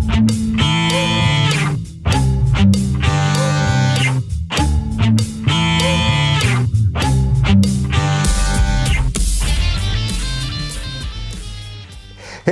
Hey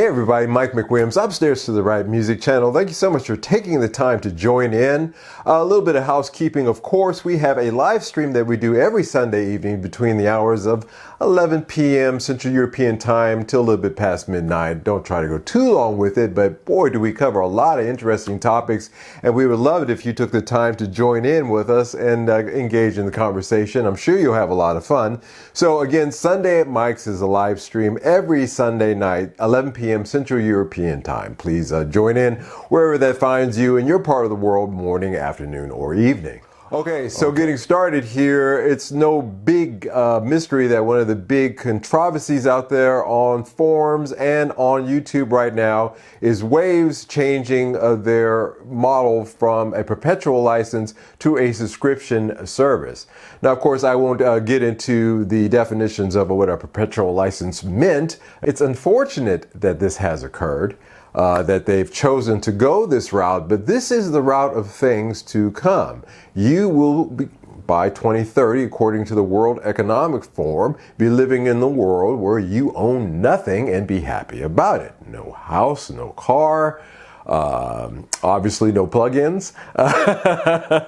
everybody, Mike McWilliams, Upstairs to the Right Music Channel. Thank you so much for taking the time to join in. A little bit of housekeeping, of course. We have a live stream that we do every Sunday evening between the hours of 11 p.m. Central European Time till a little bit past midnight. Don't try to go too long with it, but boy, do we cover a lot of interesting topics, and we would love it if you took the time to join in with us and engage in the conversation. I'm sure you'll have a lot of fun. So again, Sunday at Mike's is a live stream every Sunday night, 11 p.m. Central European Time. Please join in wherever that finds you in your part of the world, morning, afternoon, or evening. Okay, so getting started here, it's no big mystery that one of the big controversies out there on forums and on YouTube right now is Waves changing their model from a perpetual license to a subscription service. Now, of course, I won't get into the definitions of what a perpetual license meant. It's unfortunate that this has occurred. That they've chosen to go this route, but this is the route of things to come. You will be, by 2030, according to the World Economic Forum, be living in the world where you own nothing and be happy about it. No house, no car, obviously no plugins.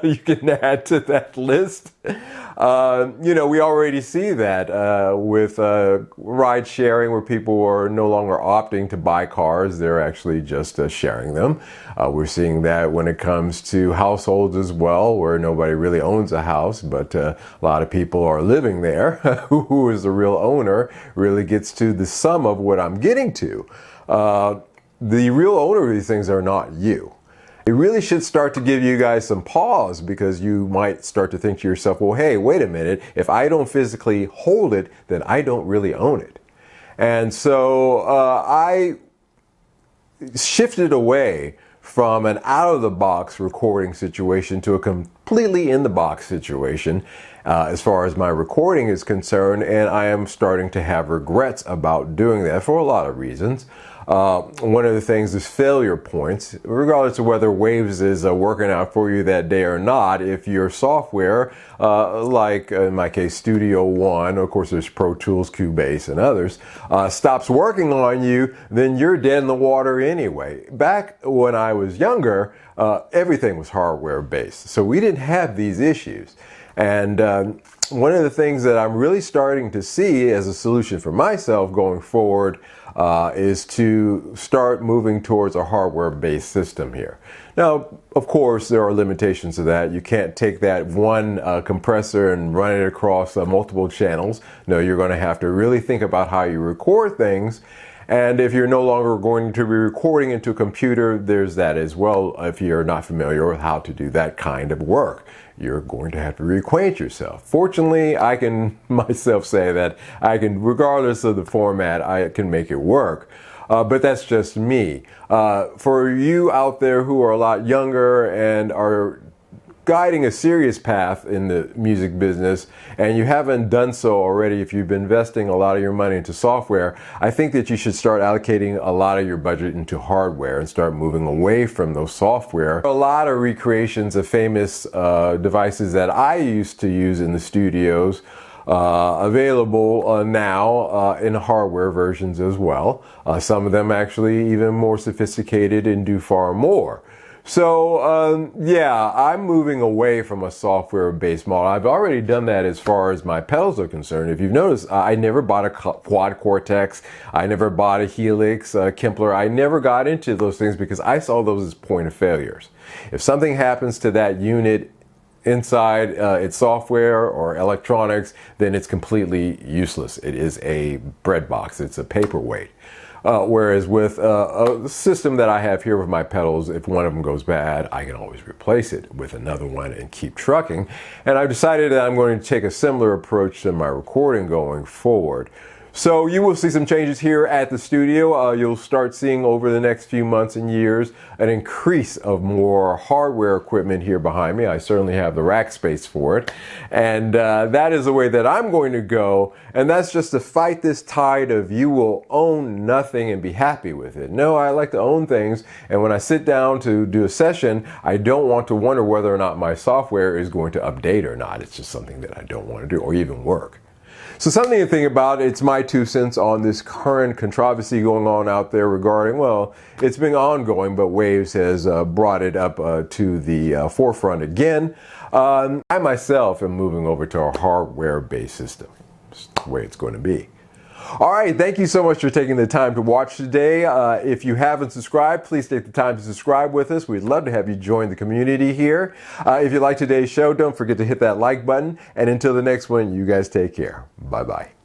You can add to that list. You know, we already see that with ride sharing, where people are no longer opting to buy cars, they're actually just sharing them. We're seeing that when it comes to households as well, where nobody really owns a house, but a lot of people are living there. Who is the real owner really gets to the sum of what I'm getting to. The real owner of these things are not you. It really should start to give you guys some pause, because you might start to think to yourself, well, hey, wait a minute. If I don't physically hold it, then I don't really own it. And so I shifted away from an out-of-the-box recording situation to a completely in-the-box situation as far as my recording is concerned, and I am starting to have regrets about doing that for a lot of reasons. One of the things is failure points, regardless of whether Waves is working out for you that day or not. If your software, like in my case Studio One, of course there's Pro Tools, Cubase, and others, stops working on you, then you're dead in the water anyway. Back when I was younger, everything was hardware based, so we didn't have these issues. And one of the things that I'm really starting to see as a solution for myself going forward is to start moving towards a hardware-based system here. Now, of course, there are limitations to that. You can't take that one compressor and run it across multiple channels. No, you're going to have to really think about how you record things. And if you're no longer going to be recording into a computer, there's that as well. If you're not familiar with how to do that kind of work, you're going to have to reacquaint yourself. Fortunately, I can myself say that I can, regardless of the format, I can make it work. But that's just me. For you out there who are a lot younger and are guiding a serious path in the music business, and you haven't done so already, if you've been investing a lot of your money into software, I think that you should start allocating a lot of your budget into hardware and start moving away from those software. A lot of recreations of famous devices that I used to use in the studios available now in hardware versions as well. Some of them actually even more sophisticated and do far more. So yeah, I'm moving away from a software-based model. I've already done that as far as my pedals are concerned. If you've noticed, I never bought a Quad Cortex. I never bought a Helix, Kempler. I never got into those things because I saw those as point of failures. If something happens to that unit inside its software or electronics, then it's completely useless. It is a bread box. It's a paperweight. Whereas with a system that I have here with my pedals, if one of them goes bad, I can always replace it with another one and keep trucking. And I've decided that I'm going to take a similar approach to my recording going forward. So you will see some changes here at the studio. You'll start seeing over the next few months and years an increase of more hardware equipment here behind me. I certainly have the rack space for it. And that is the way that I'm going to go. And that's just to fight this tide of you will own nothing and be happy with it. No, I like to own things. And when I sit down to do a session, I don't want to wonder whether or not my software is going to update or not. It's just something that I don't want to do or even work. So something to think about, it's my 2 cents on this current controversy going on out there regarding, well, it's been ongoing, but Waves has brought it up to the forefront again. I myself am moving over to a hardware-based system. It's the way it's going to be. All right, thank you so much for taking the time to watch today. If you haven't subscribed, please take the time to subscribe with us. We'd love to have you join the community here. If you like today's show, don't forget to hit that like button. And until the next one, you guys take care. Bye-bye.